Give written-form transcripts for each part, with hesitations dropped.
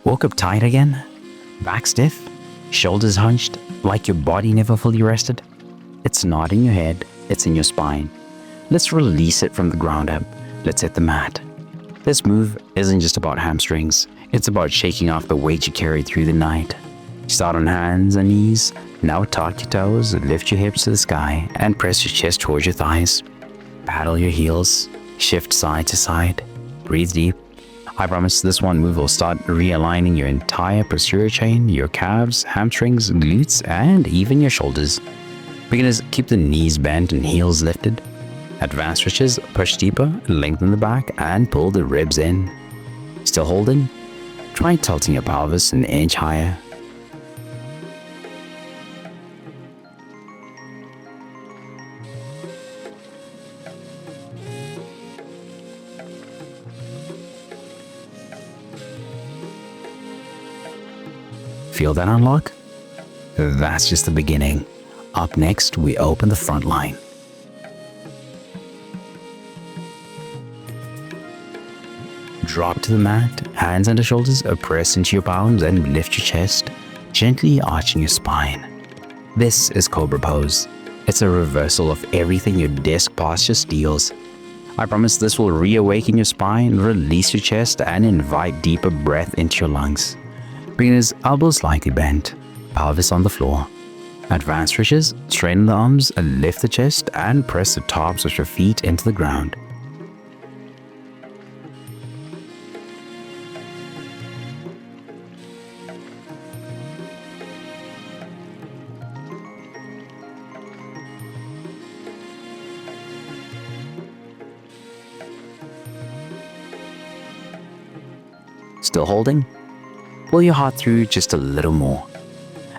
Woke up tight again? Back stiff? Shoulders hunched like your body never fully rested? It's not in your head, it's in your spine. Let's release it from the ground up. Let's hit the mat. This move isn't just about hamstrings, it's about shaking off the weight you carried through the night. Start on hands and knees. Now tuck your toes, lift your hips to the sky, and press your chest towards your thighs. Paddle your heels, shift side to side. Breathe deep. I promise this one move will start realigning your entire posterior chain, your calves, hamstrings, glutes, and even your shoulders. Beginners, keep the knees bent and heels lifted. Advanced stretches, push deeper, lengthen the back, and pull the ribs in. Still holding? Try tilting your pelvis an inch higher. Feel that unlock? That's just the beginning. Up next, we open the front line. Drop to the mat, hands under shoulders, press into your palms and lift your chest, gently arching your spine. This is Cobra Pose. It's a reversal of everything your desk posture steals. I promise this will reawaken your spine, release your chest, and invite deeper breath into your lungs. Beginners, elbows slightly bent, pelvis on the floor. Advanced stretches, straighten the arms, lift the chest, and press the tops of your feet into the ground. Still holding? Pull your heart through just a little more.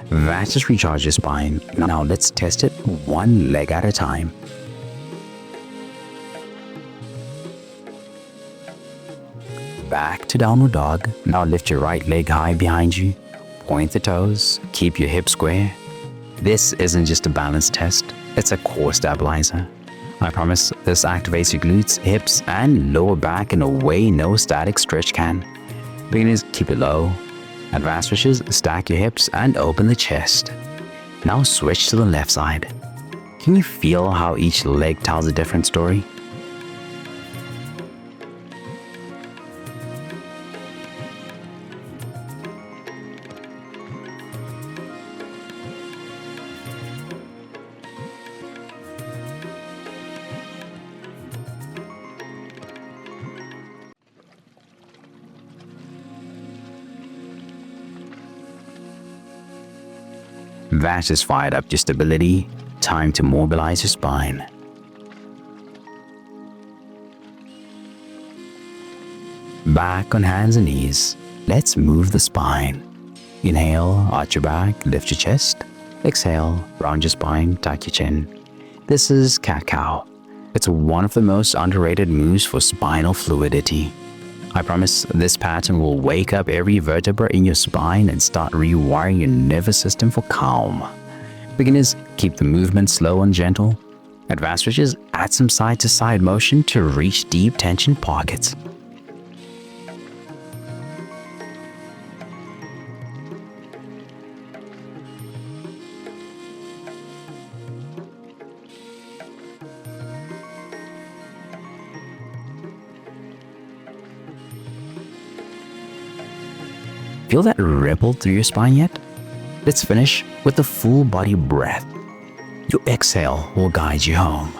That just recharges your spine. Now let's test it one leg at a time. Back to downward dog. Now lift your right leg high behind you. Point the toes. Keep your hips square. This isn't just a balance test. It's a core stabilizer. I promise this activates your glutes, hips, and lower back in a way no static stretch can. Beginners, keep it low. Advanced stretches, stack your hips and open the chest. Now switch to the left side. Can you feel how each leg tells a different story? That just fired up your stability. Time to mobilize your spine. Back on hands and knees. Let's move the spine. Inhale, arch your back, lift your chest. Exhale, round your spine, tuck your chin. This is cat-cow. It's one of the most underrated moves for spinal fluidity. I promise this pattern will wake up every vertebra in your spine and start rewiring your nervous system for calm. Beginners, keep the movement slow and gentle. Advanced stretches, add some side-to-side motion to reach deep tension pockets. Feel that ripple through your spine yet? Let's finish with the full body breath. Your exhale will guide you home.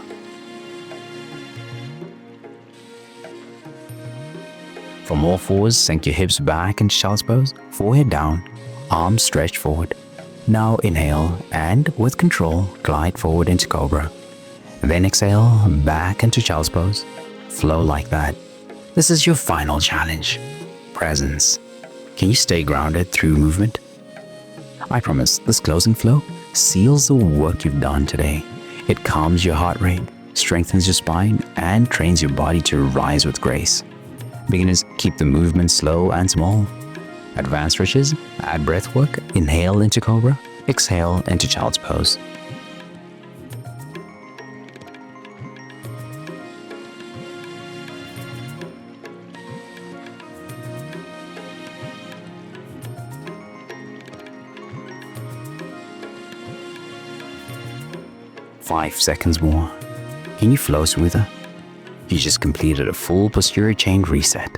From all fours, sink your hips back into child's pose, forehead down, arms stretched forward. Now inhale and with control, glide forward into cobra. Then exhale back into child's pose. Flow like that. This is your final challenge. Presence. Can you stay grounded through movement? I promise this closing flow seals the work you've done today. It calms your heart rate, strengthens your spine, and trains your body to rise with grace. Beginners, keep the movement slow and small. Advanced stretches, add breath work, inhale into cobra, exhale into child's pose. 5 seconds more. Can you flow smoother? You just completed a full posterior chain reset.